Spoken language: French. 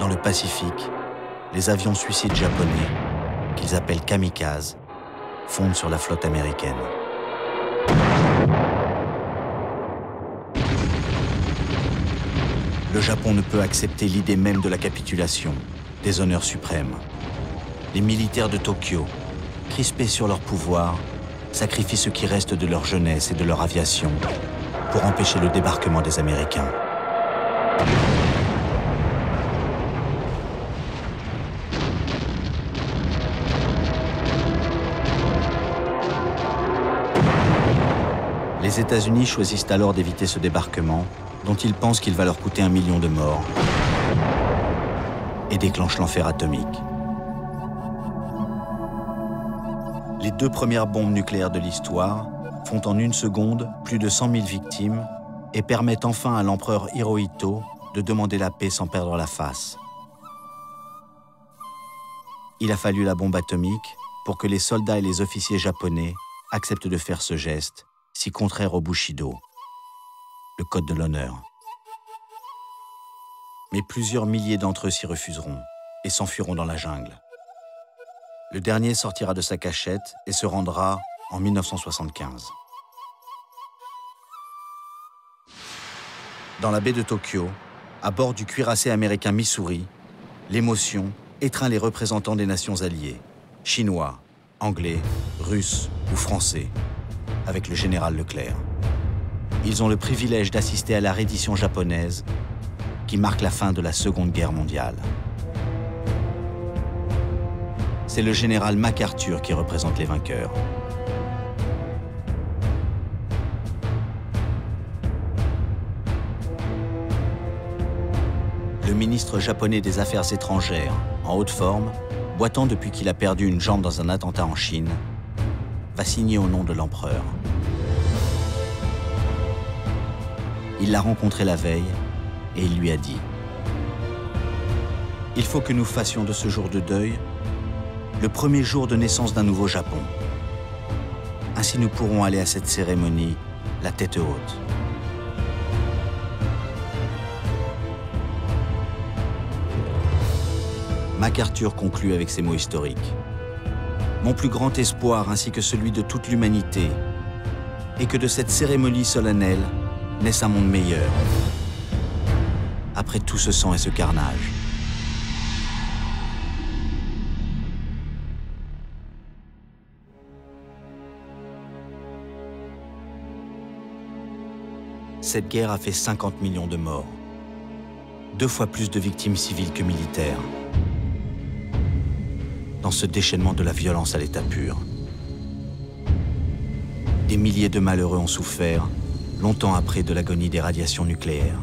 Dans le Pacifique, les avions suicides japonais, qu'ils appellent kamikazes, fondent sur la flotte américaine. Le Japon ne peut accepter l'idée même de la capitulation, des honneurs suprêmes. Les militaires de Tokyo, crispés sur leur pouvoir, sacrifient ce qui reste de leur jeunesse et de leur aviation pour empêcher le débarquement des Américains. Les États-Unis choisissent alors d'éviter ce débarquement, dont ils pensent qu'il va leur coûter 1 million de morts, et déclenchent l'enfer atomique. Les 2 premières bombes nucléaires de l'histoire font en 1 seconde plus de 100 000 victimes et permettent enfin à l'empereur Hirohito de demander la paix sans perdre la face. Il a fallu la bombe atomique pour que les soldats et les officiers japonais acceptent de faire ce geste, si contraire au Bushido, le code de l'honneur. Mais plusieurs milliers d'entre eux s'y refuseront et s'enfuiront dans la jungle. Le dernier sortira de sa cachette et se rendra en 1975. Dans la baie de Tokyo, à bord du cuirassé américain Missouri, l'émotion étreint les représentants des nations alliées, chinois, anglais, russes ou français, avec le général Leclerc. Ils ont le privilège d'assister à la reddition japonaise qui marque la fin de la Seconde Guerre mondiale. C'est le général MacArthur qui représente les vainqueurs. Le ministre japonais des Affaires étrangères, en haute forme, boitant depuis qu'il a perdu une jambe dans un attentat en Chine, va signer au nom de l'empereur. Il l'a rencontré la veille et il lui a dit « Il faut que nous fassions de ce jour de deuil le premier jour de naissance d'un nouveau Japon. Ainsi nous pourrons aller à cette cérémonie la tête haute. » MacArthur conclut avec ces mots historiques. « Mon plus grand espoir ainsi que celui de toute l'humanité est que de cette cérémonie solennelle naisse un monde meilleur. Après tout ce sang et ce carnage. » Cette guerre a fait 50 millions de morts, 2 fois plus de victimes civiles que militaires. Dans ce déchaînement de la violence à l'état pur, des milliers de malheureux ont souffert, longtemps après de l'agonie des radiations nucléaires.